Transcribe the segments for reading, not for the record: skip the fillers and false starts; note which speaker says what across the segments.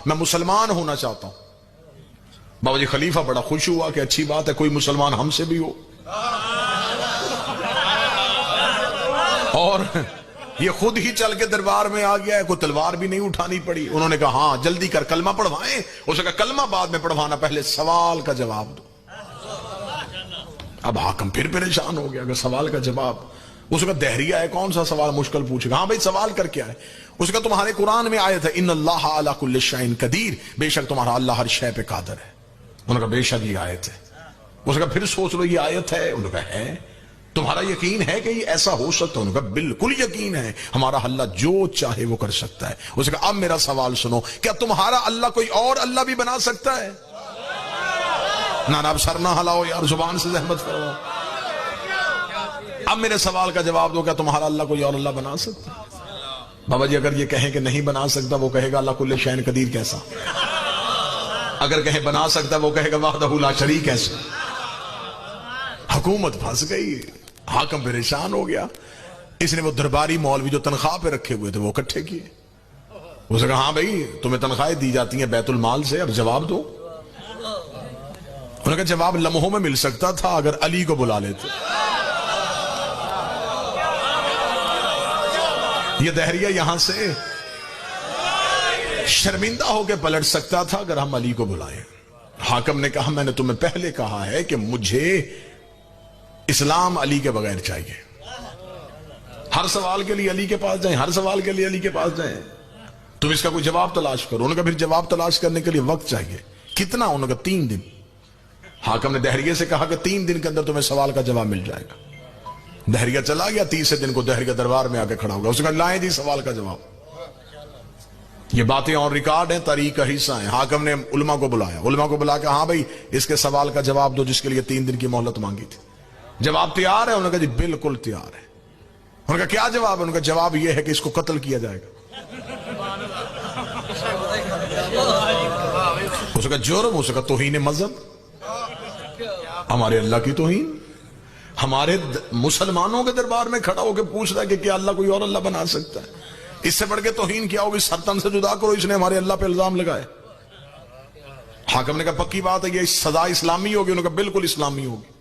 Speaker 1: میں مسلمان ہونا چاہتا ہوں۔ بابا جی خلیفہ بڑا خوش ہوا کہ اچھی بات ہے، کوئی مسلمان ہم سے بھی ہو۔ اور یہ خود ہی چل کے دربار میں آ گیا ہے، کوئی تلوار بھی نہیں اٹھانی پڑی۔ انہوں نے کہا ہاں جلدی کر کلمہ پڑھوائیں۔ اس نے کہا کلمہ بعد میں پڑھوانا، پہلے سوال کا جواب دو۔ اب حاکم پھر پریشان ہو گیا کہ سوال کا جواب۔ اس کا دہریہ ہے، کون سا سوال مشکل پوچھے گا؟ ہاں بھائی سوال کر کے آئے۔ اس کا تمہارے قرآن میں آیت ہے ان اللہ علی کل شیء قدیر، بے شک تمہارا اللہ ہر شے پہ قادر ہے۔ انہوں نے کہا بے شک یہ آیت ہے۔ اس نے کہا پھر سوچ لو یہ آیت ہے؟ انہوں نے کہا ہے۔ تمہارا یقین ہے کہ یہ ایسا ہو سکتا ہے؟ انہوں نے کہا بالکل یقین ہے، ہمارا اللہ جو چاہے وہ کر سکتا ہے۔ اس نے کہا اب میرا سوال سنو، کیا تمہارا اللہ کوئی اور اللہ بھی بنا سکتا ہے؟ نہ اب سر نہ ہلاؤ یار، زبان سے زحمت کرو۔ اب میرے سوال کا جواب دو، کیا تمہارا اللہ کوئی اور اللہ بنا سکتا ہے؟ بابا جی اگر یہ کہیں کہ نہیں بنا سکتا، وہ کہے گا اللہ کل شیء قدیر کیسا؟ اگر کہیں بنا سکتا، وہ کہے گا وحدہ لا شریک کیسا؟ حکومت پھنس گئی، حاکم پریشان ہو گیا۔ اس نے وہ درباری مولوی جو تنخواہ پہ رکھے ہوئے تھے وہ اکٹھے کیے۔ اس نے کہا ہاں بھائی تمہیں تنخواہیں دی جاتی ہیں بیت المال سے، اب جواب دو۔ انہوں نے کہا جواب لمحوں میں مل سکتا تھا اگر علی کو بلا لیتے۔ یہ دہریہ یہاں سے شرمندہ ہو کے پلٹ سکتا تھا اگر ہم علی کو بلائیں۔ حاکم نے کہا میں نے تمہیں پہلے کہا ہے کہ مجھے اسلام علی کے بغیر چاہیے۔ ہر سوال کے لیے علی کے پاس جائیں، ہر سوال کے لیے علی کے پاس جائیں، تم اس کا کوئی جواب تلاش کرو۔ انہوں نے کہا پھر جواب تلاش کرنے کے لیے وقت چاہیے، کتنا؟ انہوں نے کہا 3 دن۔ حاکم نے دہریے سے کہا کہ 3 دن کے اندر تمہیں سوال کا جواب مل جائے گا۔ دہریہ چلا گیا، 30 دن کو دہریہ دربار میں آ کے کھڑا ہوگا۔ اس نے کہا لائیں جی سوال کا جواب۔ یہ باتیں اور ریکارڈ ہیں، تاریخ کا حصہ ہیں۔ حاکم نے علماء کو بلایا، علماء کو بلا کے ہاں بھائی اس کے سوال کا جواب دو جس کے لیے 3 دن کی مہلت مانگی تھی۔ جواب تیار ہے؟ انہوں نے کہا جی بالکل تیار ہے۔ انہوں نے کہا کیا جواب ہے؟ انہوں نے کہا جواب یہ ہے کہ اس کو قتل کیا جائے گا۔ اس کا جرم، اس کا توہین مذہب، ہمارے اللہ کی توہین، ہمارے مسلمانوں کے دربار میں کھڑا ہو کے پوچھ رہا ہے کہ کیا اللہ کوئی اور اللہ بنا سکتا ہے؟ اس سے بڑھ کے توہین کیا ہوگی؟ سر تن سے جدا کرو، اس نے ہمارے اللہ پہ الزام لگائے۔ حاکم نے کہا پکی بات ہے یہ سزا اسلامی ہوگی؟ انہوں نے کہا بالکل اسلامی ہوگی۔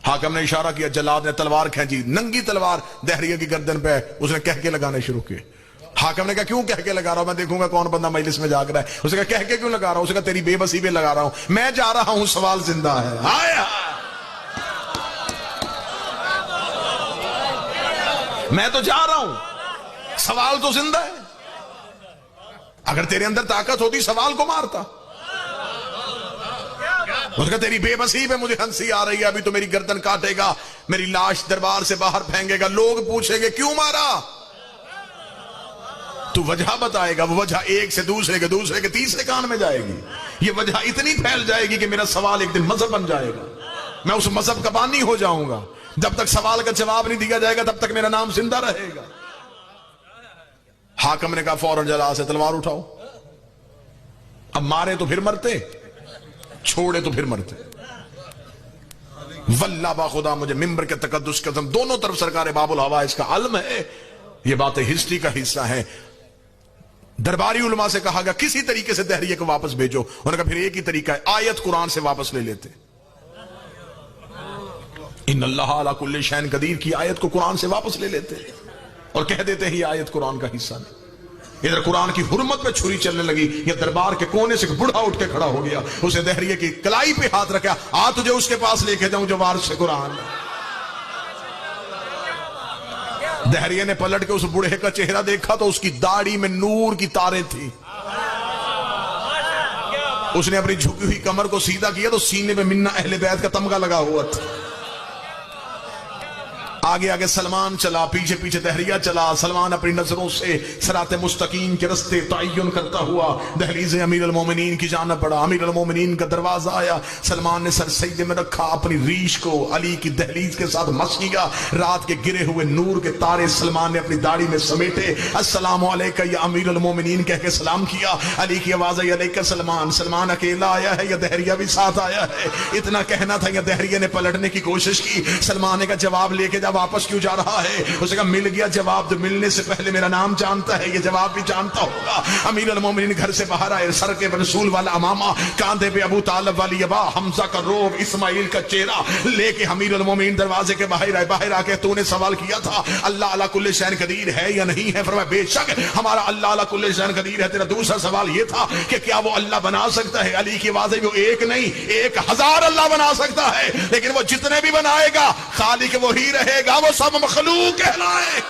Speaker 1: حاکم نے اشارہ کیا، جلاد نے تلوار کھینچی، ننگی تلوار دہریہ کی گردن پہ اس نے کہہ کے لگانے شروع کیے۔ حاکم نے کہا کیوں کہہ کے لگا رہا ہوں؟ میں دیکھوں گا کون بندہ مجلس میں جاگ رہا ہے۔ اس نے کہا کہہ کے کیوں لگا رہا ہوں؟ اس نے کہا تیری بے بسی پہ لگا رہا ہوں، میں جا رہا ہوں سوال زندہ ہے۔ آیا میں تو جا رہا ہوں، سوال تو زندہ ہے۔ اگر تیرے اندر طاقت ہوتی سوال کو مارتا۔ اس کا تیری بے بسی پہ مجھے ہنسی آ رہی ہے، ابھی تو میری گردن کاٹے گا، میری لاش دربار سے باہر پھینکے گا، لوگ پوچھیں گے کیوں مارا؟ تو وجہ بتائے گا، وہ وجہ ایک سے دوسرے کے تیسرے کان میں جائے گی۔ یہ وجہ اتنی پھیل جائے گی کہ میرا سوال ایک دن مذہب بن جائے گا، میں اس مذہب کا بانی ہو جاؤں گا۔ جب تک سوال کا جواب نہیں دیا جائے گا تب تک میرا نام زندہ رہے گا۔ حاکم نے کہا فوراً جلا سے تلوار اٹھاؤ۔ اب مارے تو پھر مرتے، چھوڑے تو پھر مرتے۔ واللہ با خدا مجھے ممبر کے تقدس کے قسم دونوں طرف سرکار باب الحوائج کا علم ہے، یہ باتیں ہسٹری کا حصہ ہیں۔ درباری علماء سے کہا گیا کسی طریقے سے دہریے کو واپس بھیجو۔ انہوں نے کہا پھر ایک ہی طریقہ ہے، آیت قرآن سے واپس لے لیتے۔ ان اللہ علی کل شیء قدیر کی آیت کو قرآن سے واپس لے لیتے اور کہہ دیتے ہیں یہ آیت قرآن کا حصہ نہیں۔ ادھر قرآن کی حرمت پہ چھری چلنے لگی، یہ دربار کے کونے سے بڑھا اٹھ کے کھڑا ہو گیا، اسے دہریے کی کلائی پہ ہاتھ رکھا، آ تجھے اس کے پاس لے کے جاؤں جو وارث قرآن۔ دہریے نے پلٹ کے اس بوڑھے کا چہرہ دیکھا تو اس کی داڑھی میں نور کی تاریں تھی۔ اس نے اپنی جھکی ہوئی کمر کو سیدھا کیا تو سینے میں منا اہل بیت کا تمغہ لگا ہوا تھا۔ آگے آگے سلمان چلا، پیچھے پیچھے دہریہ چلا۔ سلمان اپنی نظروں سے صراط مستقیم کے رستے تعین کرتا ہوا دہلیز امیر المومنین کی جانب بڑھا۔ امیر المومنین کا دروازہ آیا، سلمان نے سر سجدے میں رکھا، اپنی ریش کو علی کی دہلیز کے ساتھ مس کیا۔ رات کے گرے ہوئے نور کے تارے سلمان نے اپنی داڑھی میں سمیٹے۔ السلام علیکہ یا امیر المومنین کہہ کے سلام کیا۔ علی کی آواز آئی علیکہ سلمان۔ سلمان اکیلا آیا ہے یا دہریہ بھی ساتھ آیا ہے؟ اتنا کہنا تھا یا دہریہ نے پلٹنے کی کوشش کی۔ سلمان نے کہا جواب لے کے جا واپس کیوں جا رہا ہے؟ اس نے کہا مل گیا جواب، تو ملنے سے پہلے میرا نام جانتا ہے، یہ جواب بھی جانتا ہوگا۔ امیر المومنین گھر سے باہر آئے، سر کے رسول والا امامہ، کاندھے پہ ابو طالب والی ابا، حمزہ کا روب، اسماعیل کا چہرہ لے کے امیر المومنین دروازے کے باہر آئے۔ باہر آ کے تو نے سوال کیا تھا اللہ علی کل شیء قدیر ہے یا نہیں ہے؟ فرمایا بے شک ہمارا اللہ علی کل شیء قدیر ہے۔ تیرا دوسرا سوال یہ تھا کہ کیا وہ اللہ بنا سکتا ہے؟ علی کی آواز ہے وہ ایک نہیں 1000 اللہ بنا سکتا ہے، لیکن وہ جتنے بھی بنائے گا خالق وہی رہے گا، وہ سب مخلوق کہلائے۔